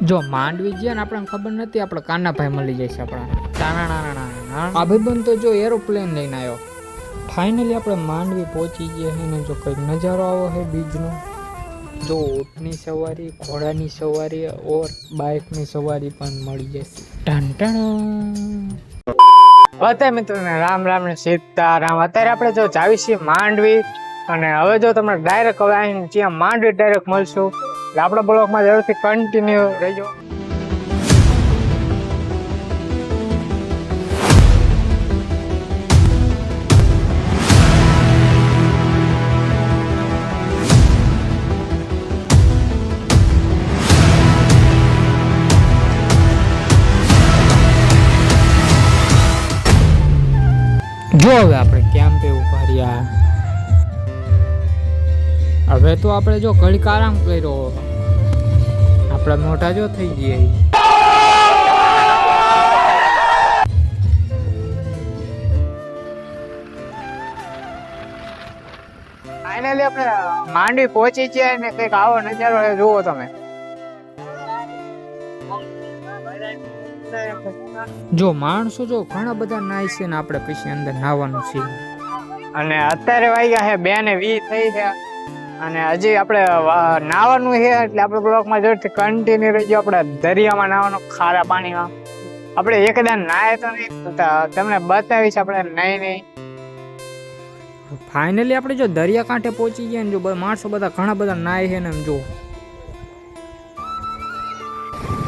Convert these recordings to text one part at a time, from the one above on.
જો માંડવી ગયા ને આપણને ખબર નથી, આપણે કાનાભાઈ મળી જાય છે આપણા આ ભાઈબંધ તો જો એરોપ્લેન લઈને આવ્યો. ફાઇનલી આપણે માંડવી પહોંચી ગયા છે ને જો કંઈક નજારો આવો છે બીજનો. જો ઊંટની સવારી, ઘોડાની સવારી ઓર બાઇકની સવારી પણ મળી જશે. બધા મિત્રોને રામ રામ ને સીતારામ. અત્યારે આપણે જો જાવી છીએ માંડવી, અને હવે જો તમને ડાયરેક્ટ હવે અહીં ત્યાં માંડવી ડાયરેક્ટ મળશું, એટલે આપણા બ્લોગમાં જરૂરથી કન્ટિન્યુ રહેજો. જો હવે આપણે કેમ્પે ઉભા રહ્યા. હવે તો આપણે જો ઘડીક આરામ કર્યો, આપણા મોટા જો થઈ ગયા. ફાઇનલી આપણે માંડવી પહોંચી ગયા ને કંઈક આવો નજારો જુઓ તમે. જો માણસો જો ઘણા બધા નાય છે ને આપણે પછી અંદર નાવાનું છે. અને અત્યારે વાગ્યા છે 2:20 થઈ છે, અને હજી આપણે નાવાનું છે, એટલે આપણે બ્લોકમાં જરૂરથી કન્ટિન્યુ રહેજો. આપણે દરિયામાં નાવાનું, ખારા પાણીમાં. આપણે એકદમ નાય તો નહીં, તમને બતાવીશ આપણે નહીં. ફાઇનલી આપણે જો દરિયા કાંઠે પહોંચી ગયા ને જો માણસો બધા ઘણા બધા નાય છે ને એમ જો.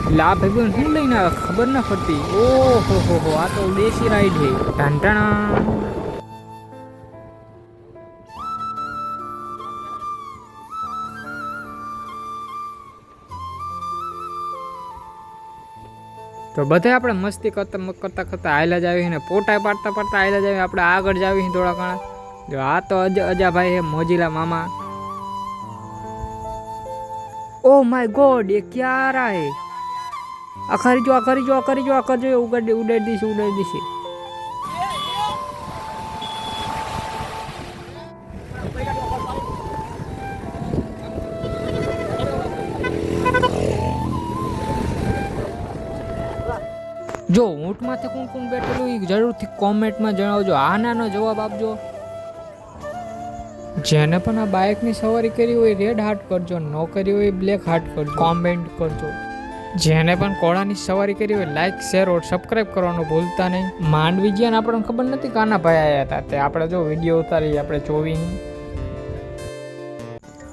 એટલે આ ભાઈ શું લઈને આવે ખબર ના પડતી. ઓહો હો, આ તો દેશી રાઈડ છે. ઢાંઢાણા. તો બધા આપણે મસ્તી કરતા આયલા જ આવી ને પોટા પાડતા આયલા જ આવી. આપણે આગળ જ આવી થોડા ઘણા. જો આ તો અજાભાઈ હે, મોજીલા મામા. ઓ માય ગોડ, એ ક્યાં આ હે? આ કરી જો ઉડાડી દીધી. જો ઊંટમાંથી કોણ બેઠેલું એ જરૂરથી કોમેન્ટમાં જણાવજો. આનાનો જવાબ આપજો. જેને પણ આ બાઇકની સવારી કરી હોય રેડ હાર્ટ કરજો, ન કરી હોય બ્લેક હાર્ટ કરજો, કોમેન્ટ કરજો. જેને પણ ઘોડાની સવારી કરી હોય લાઈક, શેર ઓર સબસ્ક્રાઇબ કરવાનું ભૂલતા નહીં. માંડવી ગયા ને આપણને ખબર નથી કાનાભાઈ આવ્યા હતા, તે આપણે જો વિડીયો ઉતારી આપણે જોવી.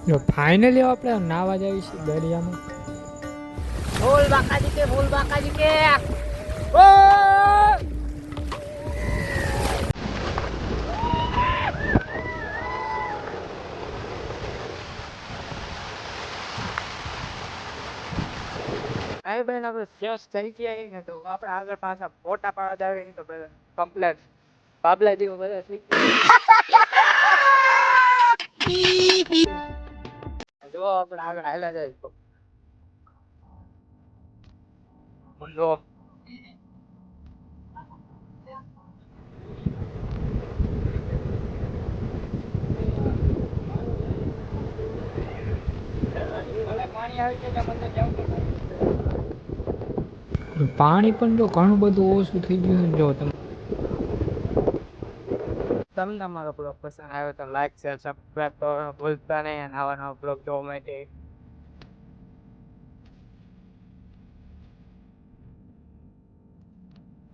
જો ફાઇનલી આપણે નાવા જ આવી છીએ દરિયામાં. બોલ બાકાજી કે બેન આપણે ફ્રેશ થઈ ગયા ને, તો આપણે આગળ પાછા ફોટા પાડવા જાવી તો કમ્પ્લેટ બાબલા જેવું બધા જો આપણે આગળ હાલ્યા જાય તો બોલો. પાણી પણ જો ઘણું બધું ઓછું થઈ ગયું. જો તમે તમને અમારો બ્લોગ પસંદ આવ્યો તો લાઈક, શેર, સબસ્ક્રાઇબ કરવાનું ભૂલતા નહીં, અને આવા નવા બ્લોગ જોવા માટે